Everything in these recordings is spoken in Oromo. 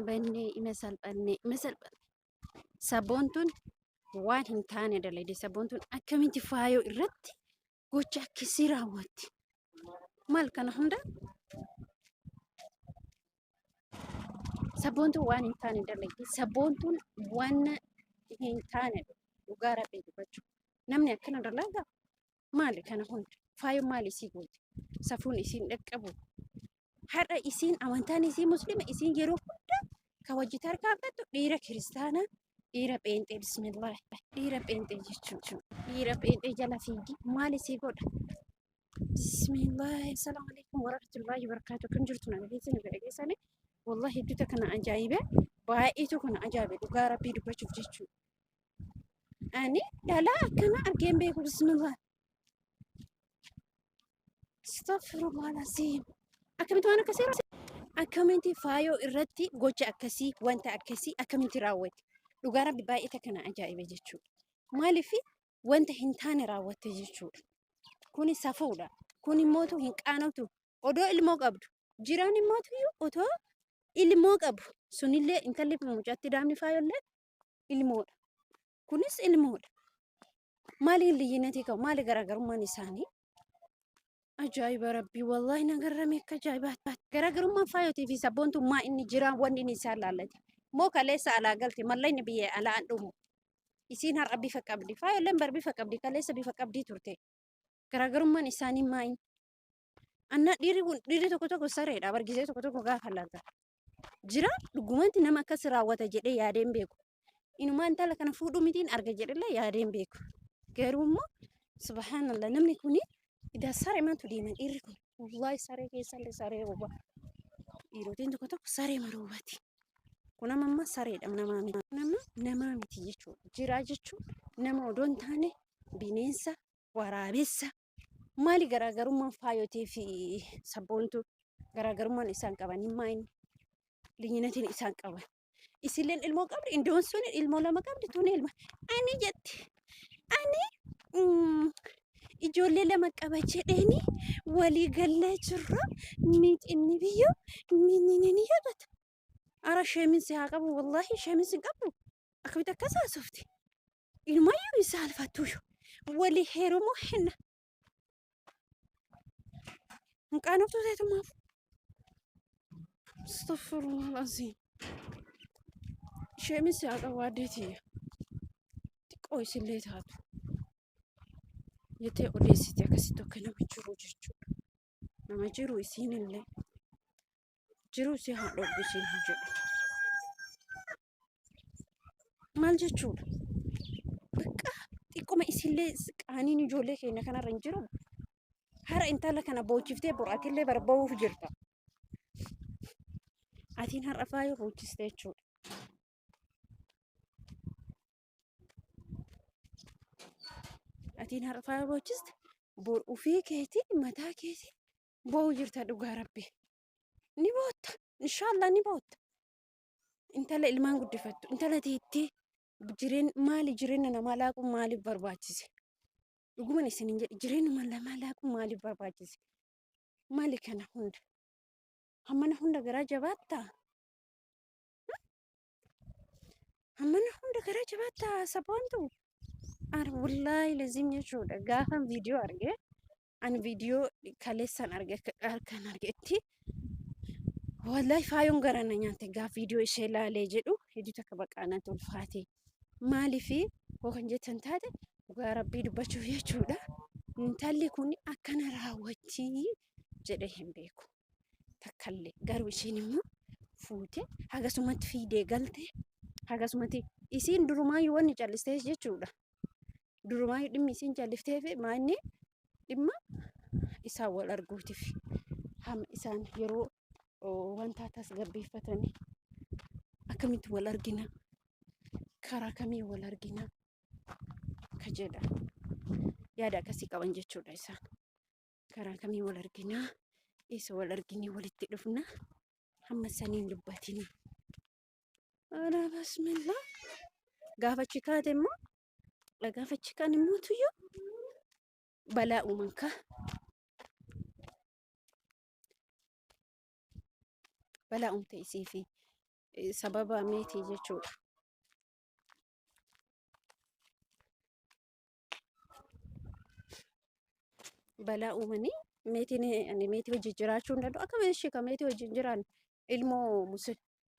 bannee ima salphanne saboontuun waan hin taane dalagde saboontuun akkamitti faayoo irratti gocha akkasii raawwatti maal kana hunda saboontuun waan hin taane dalagde saboontuun waan hin taane dhugaa rabbii dubbachuu namni akkana dalagaa maali kana hunda faayoo maali isii goote safuun isiin dhaqqabu har'a isiin amantaan isii muslima isiin yeroo hunda kawajjita harkaafattu dhiira kiristaanaa dhiira pheenxee bismillah dhiira pheenxee jechuudha dhiira pheenxee jala fiigi maal isii godha bismillah assalamu alaikum warahmatullahi wabarakatuh kan jirtu na dhageessani wallahi hedduuta kana ajaa'ibe baay'eetu kana ajaa'ibe dhugaa rabbii dubbachuuf jechuudha ani dhalaa akkana argeen beeku bismillah astaghfirullah alazim akkamitti waan akkasii akkamitti faayoo irratti gocha akkasii wanta akkasii akkamitti raawwate dhugaa rabbi baay'eeta kana ajaa'ibe jechuudha maaliif wanta hin taane raawwatte jechuudha kuni safuudha kun immootu hin qaanoftu odoo ilmoo qabdu jiraan immootu otoo ilmoo qabu sunillee intalli mucaatti daamni faayollee ilmoodha kunis ilmoodha maaliin liyyinatii qabu maali garaagarummaan isaanii ajaa'iba rabbii wallahi nagarrame akka ajaa'ibaatti garaagarummaan faayotii fi sabboontu maa inni jiraan wanni inni isaan laallate moo kaleessa alaa galte mallayni biyya alaa an dhumu isiin har'a bifa qabdi faayolleen bar bifa qabdi kaleessa bifa qabdii turte garaagarummaan isaanii maa inni anna dhiirri tokko sareedha bargisee tokko gaafa laata jira dhugumanti nama akkas raawwata jedhee yaadeen beeku inumaa intala kana fuudhu mitiin arga jedhillee yaadeen beeku garuu immoo subhaanallah namni kuni ida saree mantu deeman dhiirri kun wallahi saree keessallee saree roba dhiirotiin tokko saree maroobati kun amma sareedha nama miti jechuudha jira jechuudha nama odoo hin taane bineensa waraabessa maali garaagarummaan faayotii fi sabboontu garaagarummaan isaan qaban maayini linyinatiin isaan qaban isilleen ilmoo qabdi indoon sun ilmoo lama qabdi tun ilma ani jetti ani ijoollee lama qaba jedheeni walii gallee jirra miixinni biyyo minnini yaadata ara sheeminsi haa qabu wallahi sheeminsi qabu akkamitti akkas haasofti ilmayyuu isaa alfattuyu walii heerumoo henna hinqaanoftu teetumaaf astaghfirullah alazim sheeminsi haa qabu addeetiyya xiqqoo isillee taatu jettee odeessite akkasitti akka nama jiru jechuudha nama jiru isiinillee jiru isii haa dhorku isiin hin jedhu maal jechuudha bakka xiqquma isillee qaaniin ijoollee keenya kanarra hin jiru hara intala kana boochiftee boraatillee barba'uuf jirta atiin har'a faayoo boochiste jechuudha atiin har'a faayoo boochiste bor ufii keetii mataa keetii boo'u jirta dhugaa rabbi ni bootta inshaallah ni bootta intala ilmaan guddifattu intala teettee maali jireenya namaa laaquun maaliif barbaachise dhuguman isinin jedhe jireenya namaa laaquun maaliif barbaachise maali kana hunda hammana hunda garaa jabaattaa hammana hunda garaa jabaattaa saboontu wallahi lazim jechuudha gaafan viidiyoo arge an viidiyoo kaleessan arge kan argetti wallahi faayoon garana nyaate gaaf viidiyoo ishee laalee jedhu hedduu takka baqaanatti ulfaate maaliifi hoo kan jettan taate dhugaa rabbii dubbachuuf jechuudha intalli kun akkana raawwachii jedhe hin beeku takkallee garuu ishiin immoo fuute hagasumatti fiidee galte hagasumatti isiin durumaayyuu wanni callistees jechuudha durumaayyuu dhimmi isiin callifteef maanni dhimma isaan wal arguutiif hamma isaan yeroo wanta tasgabbeeffatanii akkamitti wal argina karaa kamii wal argina ka jedha yaada akkasii qaban jechuudha isaan karaa kamii wal argina isa wal arginii walitti dhufna hamma saniin dubbatina ala bismillah gaafachi kaate immoo gaafachi kaan immoo tuyyoo balaa uumanka balaa uumte isii fi sababa meetii jechuudha. Balaa uumanii meetiin ani meetii hojii jiraachuu hin danda'u. Akkamitti ishee kan meetii hojii hin jiraanne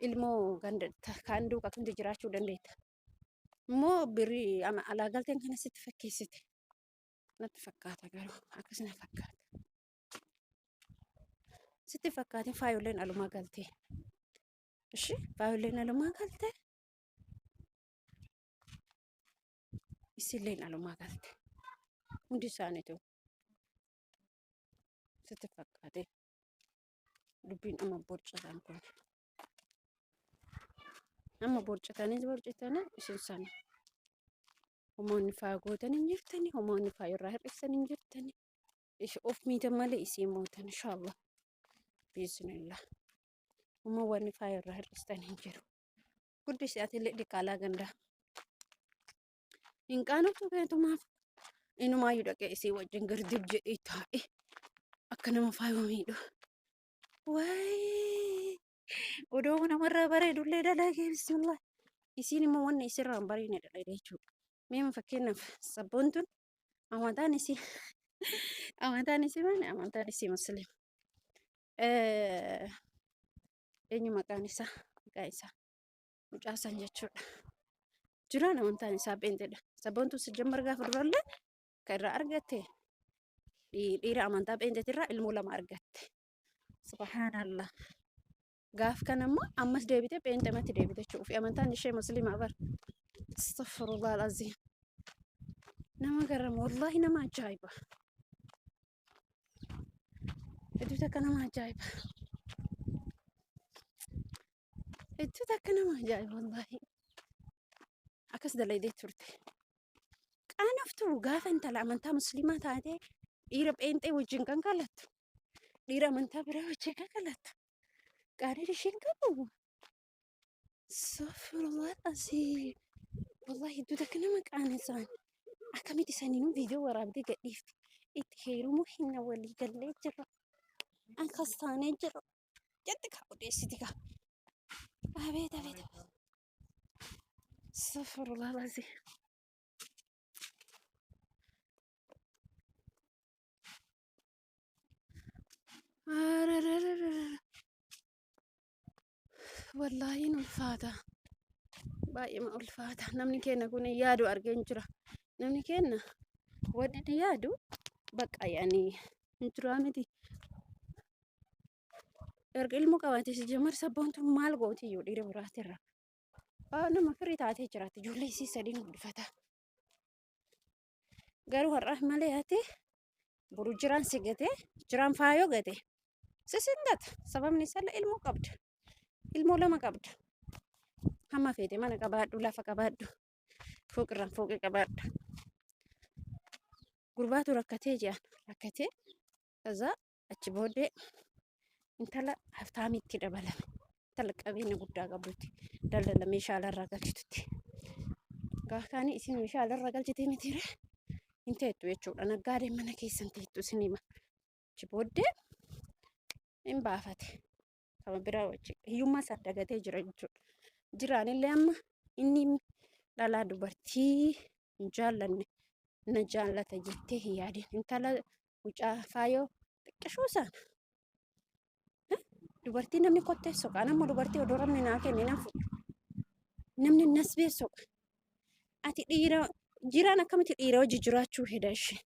ilmoo kan duukaa kamtu jiraachuu dandeetta. Immoo birrii alaa galteen kana sitti fakkeessite. Natti fakkaata garuu akkas na fakkaata. Sitti fakkaate faayolleen alumaa galtee. Ishi faayolleen alumaa galtee. Isilleen alumaa galte. Hundi isaaniitu sitti fakkaate. Dubbiin amma borcatan kun. Amma borcitanii isin sana. Homoonni faa gootan hin jirtani. Homoonni faa irraa hir'isan hin jirtani. Of miidhan malee isii mootan inshallah. Bismillah. Homoo wanni faa irraa hir'isan hin jiru. Guddisi atiillee dhiqaalaa gandaa. Hin qaanoftu feetumaaf. Inumaayyuu dhaqee isii wajjin gardib jedhee taa'e. Akka nama faayoo miidhu. Waayee. Odoo namarraa bareedullee dalagee bismillah. Isiin immoo wanni isirraa hin bareedne dalagee jechuudha. Meema fakkeenyaaf sabboontuun amantaan isii maali? Amantaan isii musliima. Eenyu maqaan isaa? Maqaa isaa mucaasan jechuudha. Jiraan amantaan isaa pheenxeedha. Sabboontuun sijjammar gaafa durallee kan irraa argatte dhiira amantaa pheenxeetirraa ilmoo 2 argatte. Subhaanallah. Gaaf kanammoo ammas deebite pheenxematti deebite jechuudha. Fi amantaan ishee musliima bar. Astaghfirullah al-azim. Nama garama wallahi nama ajaa'iba. Hedduu takka nama ajaa'iba. Hedduu takka nama ajaa'iba wallahi. Akkas dalaydee turte. Qaanoftu gaafa intala amantaa musliimaa taate dhiira pheenxee wajjin kan galattu. Dhiira amantaa biraa wajjin kan galattu. Qaadhiin isheen qabu. Astaghfirullah al-azim. Wallahi hedduu takka nama qaanessan. Akkamitti saniinuu viidiyoo waraabdee gadhiifti. Itti heerumuu hin walii gallee jira. Akkas taanee jira. Jetti kaa odeessiti kaa. Abeet. Astaghfirullah al-azim. Wallahi ulfaata. Baay'ee ulfaata. Namni keenya kun yaadu argeen jira. Namni keenya wanni yaadu bakka yaani hin jiraa miti. Erga ilmoo qabaatee si jammar sabboontuun maal gooti iyyuu dhiira biraatirra. Nama firii taatee jiraatti. Ijoollee isii 3 guddifata. Garuu har'aaf malee ati boru jiraan si gate, jiraan faayoo gate. Sisingata. Sababni isaa ilmoo qabda. Ilmoo 2 qabda. Hamma feete mana qabaadhu, lafa qabaadhu. Fooqirraan fooqee qabaadhu. Gurbaatu rakkatee jiran. Rakkatee. Kaza achi booddee intala haftaamitti dabalame. Intala qabeenya guddaa qabdutti. Daldala meeshaalarraa galchitutti. Gaafkaanii isin meeshaalarraa galchitee mitiire. Hin teettu jechuudha. Naggaadeen mana keessan teettu isin hima. Achi booddee hin baafate. Kama biraa wajjin hiyyummaa isaa dagatee jira jechuudha. Jiraanillee amma inni dhalaa dubartii hin jaallanne na jaallata jettee hin yaadin. Intala mucaa faayoo xiqqashuu sana. Dubartii namni kottee soqaa nama dubartii odoo rabni naa kenne nan fudha. Namni nasbee soqa. Ati dhiira jiraan akkamitti dhiira hojii jiraachuu heda ishee.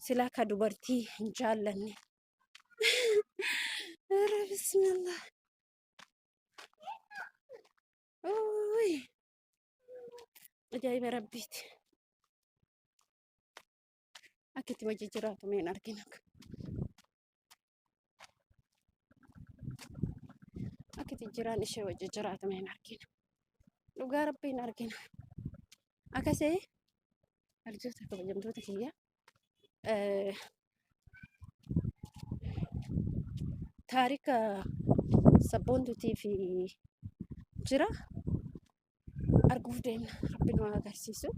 Silaa ka dubartii hin jaallanne. Bismillah. Ajaa'iba rabbiiti. Akkitti hojii jiraatu meen argina. Akkitti jiraan ishee hojii jiraatu meen argina. Dhugaa rabbiin argina. Akkasii arjoota kabajamtoota kiyya. Taarika sabboontuutii fi jira arguuf deemna. Rabbiin waa agarsiisu.